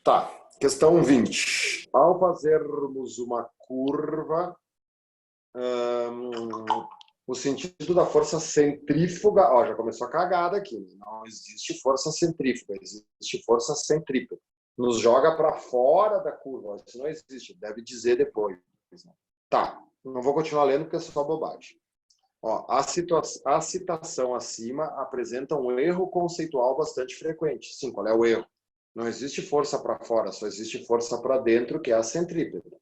Tá, questão 20. Ao fazermos uma curva, o sentido da força centrífuga, ó, já começou a cagada aqui, né? Não existe força centrífuga, existe força centrípeta. Nos joga para fora da curva, isso não existe, deve dizer depois. Né? Tá, não vou continuar lendo porque é só bobagem. Ó, a citação acima apresenta um erro conceitual bastante frequente. Sim, qual é o erro? Não existe força para fora, só existe força para dentro, que é a centrípeta.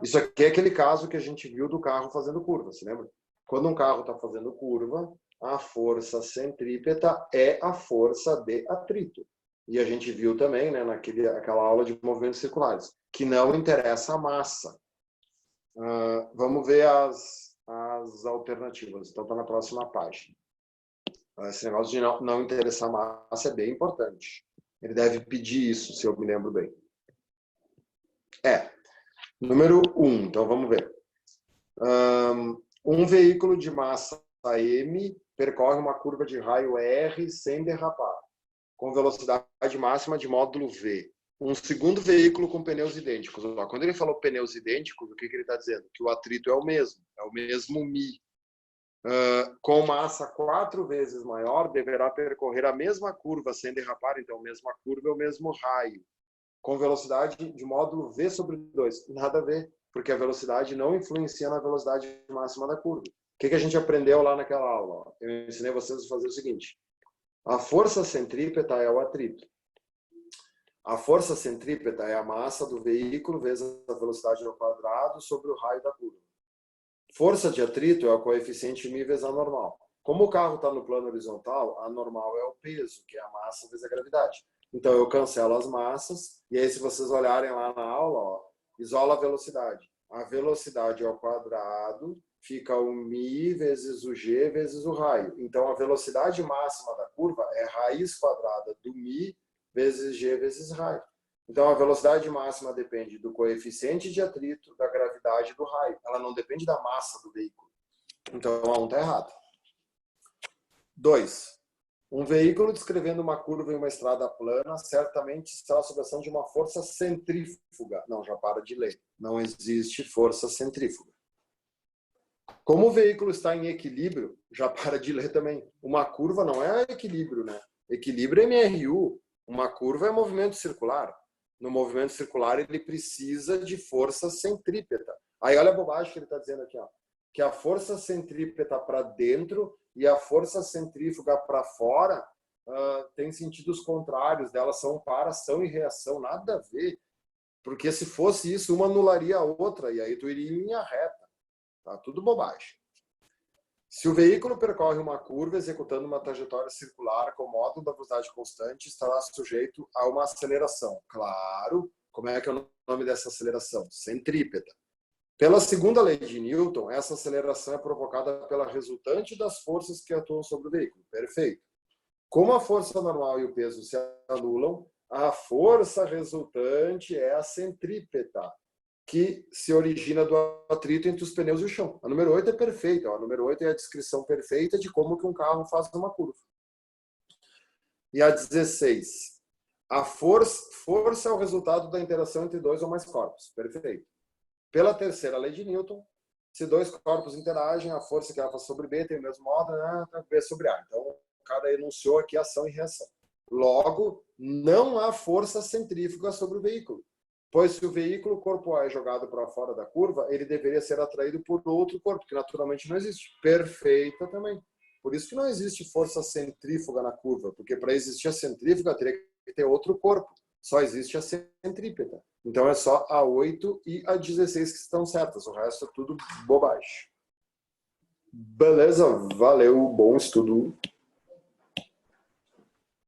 Isso aqui é aquele caso que a gente viu do carro fazendo curva, se lembra? Quando um carro está fazendo curva, a força centrípeta é a força de atrito. E a gente viu também, né, naquela aula de movimentos circulares, que não interessa a massa. Vamos ver as alternativas. Então, está na próxima página. Esse negócio de não interessar a massa é bem importante. Ele deve pedir isso, se eu me lembro bem. Número 1, então vamos ver. Um veículo de massa M percorre uma curva de raio R sem derrapar, com velocidade máxima de módulo V. Um segundo veículo com pneus idênticos. Quando ele falou pneus idênticos, o que ele está dizendo? Que o atrito é o mesmo μ. Com massa 4 vezes maior, deverá percorrer a mesma curva sem derrapar, então a mesma curva é o mesmo raio, com velocidade de módulo V sobre 2. Nada a ver, porque a velocidade não influencia na velocidade máxima da curva. O que a gente aprendeu lá naquela aula? Eu ensinei vocês a fazer o seguinte. A força centrípeta é o atrito. A força centrípeta é a massa do veículo vezes a velocidade ao quadrado sobre o raio da curva. Força de atrito é o coeficiente μ vezes a normal. Como o carro está no plano horizontal, a normal é o peso, que é a massa vezes a gravidade. Então, eu cancelo as massas, e aí se vocês olharem lá na aula, ó, isola a velocidade. A velocidade ao quadrado fica o μ vezes o g vezes o raio. Então, a velocidade máxima da curva é raiz quadrada do μ vezes g vezes raio. Então, a velocidade máxima depende do coeficiente de atrito, da gravidade do raio. Ela não depende da massa do veículo. Então, a 1 está errado. 2. Um veículo descrevendo uma curva em uma estrada plana certamente está sob a ação de uma força centrífuga. Não, já para de ler. Não existe força centrífuga. Como o veículo está em equilíbrio, já para de ler também. Uma curva não é equilíbrio, né? Equilíbrio é MRU. Uma curva é movimento circular. No movimento circular, ele precisa de força centrípeta. Aí olha a bobagem que ele está dizendo aqui, ó, que a força centrípeta para dentro e a força centrífuga para fora tem sentidos contrários, delas são para ação e reação, nada a ver. Porque se fosse isso, uma anularia a outra, e aí tu iria em linha reta. Tá tudo bobagem. Se o veículo percorre uma curva executando uma trajetória circular com módulo da velocidade constante, estará sujeito a uma aceleração. Claro, como é que é o nome dessa aceleração? Centrípeta. Pela segunda lei de Newton, essa aceleração é provocada pela resultante das forças que atuam sobre o veículo. Perfeito. Como a força normal e o peso se anulam, a força resultante é a centrípeta, que se origina do atrito entre os pneus e o chão. A número 8 é perfeita. A número 8 é a descrição perfeita de como que um carro faz uma curva. E a 16. A força é o resultado da interação entre dois ou mais corpos. Perfeito. Pela terceira lei de Newton, se dois corpos interagem, a força que A faz sobre B tem o mesmo modo, né? B sobre A. Então, o cara enunciou aqui ação e reação. Logo, não há força centrífuga sobre o veículo. Pois se o veículo corpo A é jogado para fora da curva, ele deveria ser atraído por outro corpo, que naturalmente não existe. Perfeita também. Por isso que não existe força centrífuga na curva, porque para existir a centrífuga teria que ter outro corpo. Só existe a centrípeta. Então é só a 8 e a 16 que estão certas. O resto é tudo bobagem. Beleza? Valeu, bom estudo.